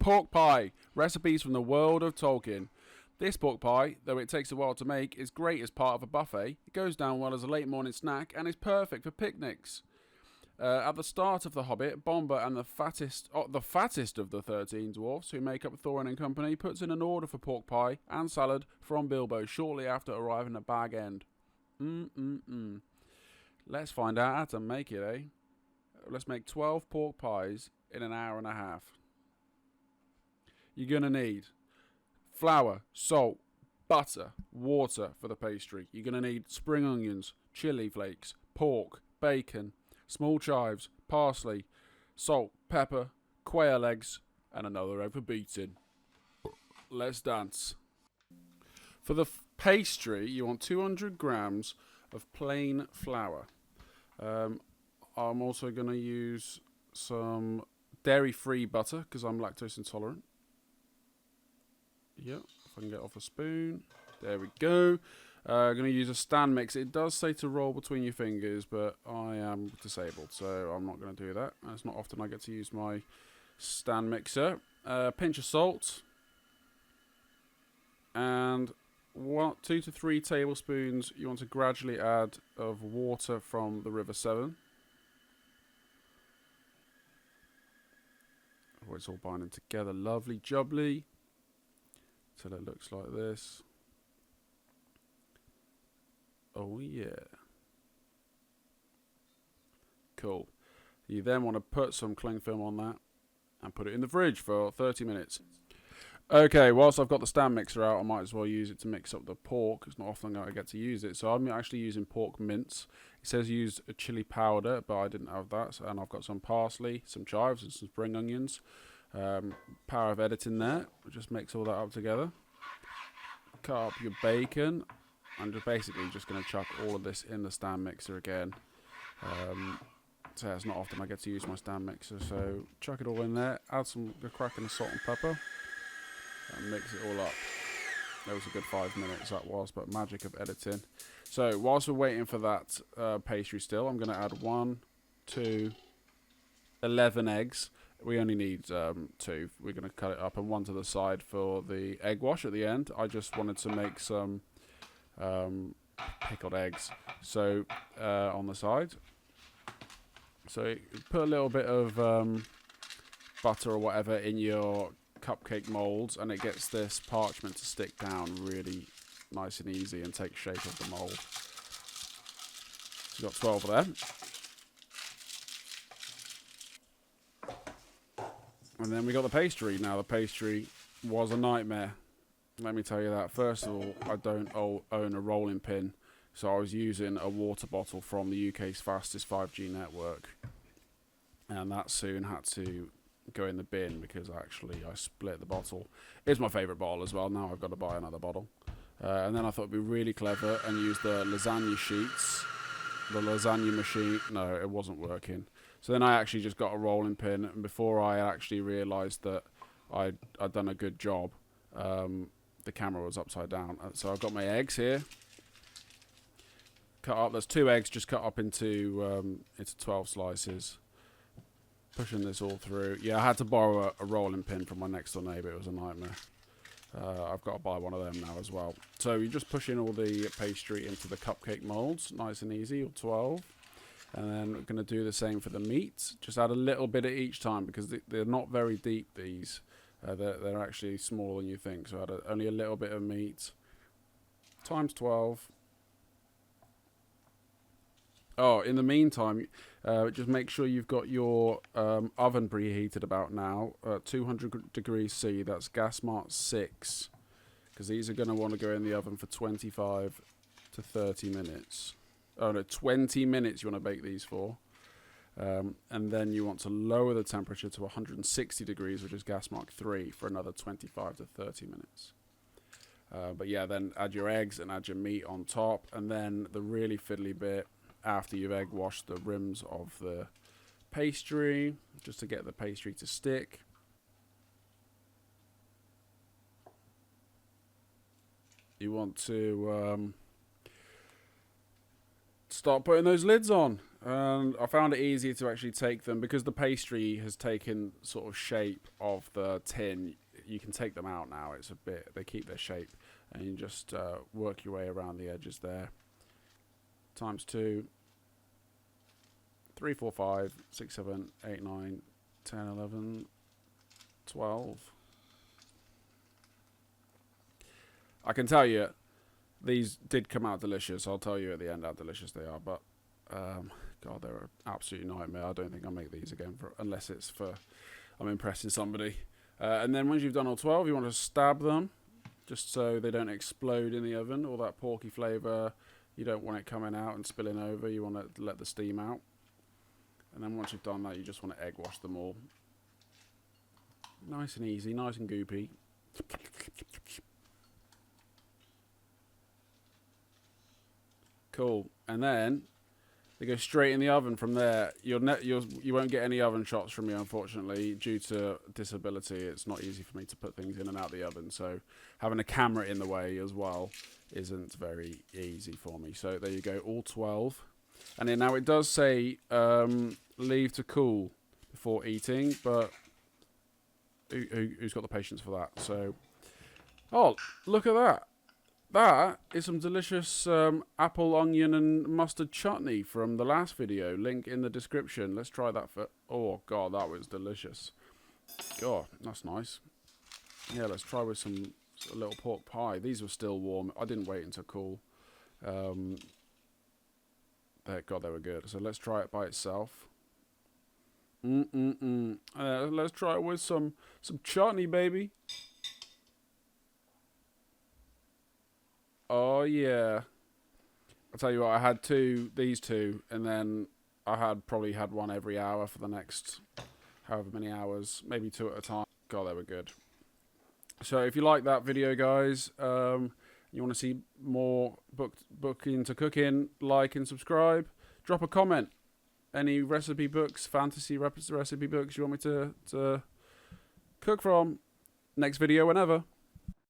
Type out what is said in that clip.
Pork pie. Recipes from the world of Tolkien. This pork pie, though it takes a while to make, is great as part of a buffet. It goes down well as a late morning snack and is perfect for picnics. At the start of The Hobbit, Bomber and the fattest of the 13 dwarfs, who make up Thorin and company, puts in an order for pork pie and salad from Bilbo shortly after arriving at Bag End. Let's find out how to make it, eh? Let's make 12 pork pies in an hour and a half. You're going to need flour, salt, butter, water for the pastry. You're going to need spring onions, chilli flakes, pork, bacon, small chives, parsley, salt, pepper, quail eggs, and another egg for beating. Let's dance. For the pastry, you want 200 grams of plain flour. I'm also going to use some dairy-free butter because I'm lactose intolerant. Yep, if I can get off a spoon. There we go. I'm going to use a stand mix. It does say to roll between your fingers, but I am disabled, so I'm not going to do that. It's not often I get to use my stand mixer. Pinch of salt. And 2 to 3 tablespoons you want to gradually add of water from the River Severn. Oh, it's all binding together. Lovely jubbly. Till it looks like this. Oh yeah. Cool. You then want to put some cling film on that and put it in the fridge for 30 minutes. Okay, whilst I've got the stand mixer out, I might as well use it to mix up the pork. It's not often I get to use it. So I'm actually using pork mince. It says use a chili powder, but I didn't have that. And I've got some parsley, some chives, and some spring onions. Power of editing there. Just mix all that up together. Cut up your bacon. I'm just basically just going to chuck all of this in the stand mixer again. So it's not often I get to use my stand mixer. So chuck it all in there. Add some cracking of salt and pepper. And mix it all up. That was a good 5 minutes, that was, but magic of editing. So whilst we're waiting for that pastry still, I'm going to add 1, 2, 11 eggs. We only need 2. We're going to cut it up and 1 to the side for the egg wash at the end. I just wanted to make some pickled eggs, so on the side. So put a little bit of butter or whatever in your cupcake molds, and it gets this parchment to stick down really nice and easy and take shape of the mold. So you've got 12 of them. And then we got the pastry. Now the pastry was a nightmare. Let me tell you that. First of all, I don't own a rolling pin, so I was using a water bottle from the UK's fastest 5G network. And that soon had to go in the bin because actually I split the bottle. It's my favourite bottle as well. Now I've got to buy another bottle. And then I thought it'd be really clever and use the lasagna sheets. The lasagna machine. No, it wasn't working. So then I actually just got a rolling pin, and before I actually realised that I'd done a good job, the camera was upside down. So I've got my eggs here. Cut up. There's 2 eggs just cut up into 12 slices. Pushing this all through. Yeah, I had to borrow a rolling pin from my next door neighbour. It was a nightmare. I've got to buy one of them now as well. So you just push in all the pastry into the cupcake molds, nice and easy, or 12. And then we're going to do the same for the meat. Just add a little bit at each time because they're not very deep, these. They're actually smaller than you think. So add only a little bit of meat. Times 12. Oh, in the meantime, just make sure you've got your oven preheated about now. 200 degrees C, that's gas mark 6. Because these are going to want to go in the oven for 25 to 30 minutes. Oh no, 20 minutes you want to bake these for. And then you want to lower the temperature to 160 degrees, which is gas mark 3, for another 25 to 30 minutes. But yeah, then add your eggs and add your meat on top. And then the really fiddly bit, after you've egg washed the rims of the pastry, just to get the pastry to stick. You want to start putting those lids on. And I found it easier to actually take them because the pastry has taken sort of shape of the tin. You can take them out now. It's a bit, they keep their shape, and you just work your way around the edges there. Times 2, 3, 4, 5, 6, 7, 8, 9, 10, 11, 12. I can tell you, these did come out delicious. I'll tell you at the end how delicious they are, but God, they're an absolute nightmare. I don't think I'll make these again unless it's for I'm impressing somebody. And then once you've done all 12, you want to stab them just so they don't explode in the oven. All that porky flavour, you don't want it coming out and spilling over. You want to let the steam out. And then once you've done that, you just want to egg wash them all. Nice and easy, nice and goopy. Cool. And then they go straight in the oven from there. You won't get any oven shots from me, unfortunately, due to disability. It's not easy for me to put things in and out of the oven, so having a camera in the way as well isn't very easy for me. So there you go, all 12. And then now it does say leave to cool before eating, but who's got the patience for that? So, oh, look at that. That is some delicious apple, onion, and mustard chutney from the last video. Link in the description. Let's try that for... Oh, God, that was delicious. God, that's nice. Yeah, let's try with a little pork pie. These were still warm. I didn't wait until cool. God, they were good. So let's try it by itself. Let's try it with some chutney, baby. Oh, yeah. I'll tell you what, I had these two, and then I probably had one every hour for the next however many hours, maybe 2 at a time. God, they were good. So if you like that video, guys, you want to see more book into cooking, like and subscribe. Drop a comment. Any recipe books, fantasy recipe books you want me to cook from. Next video whenever.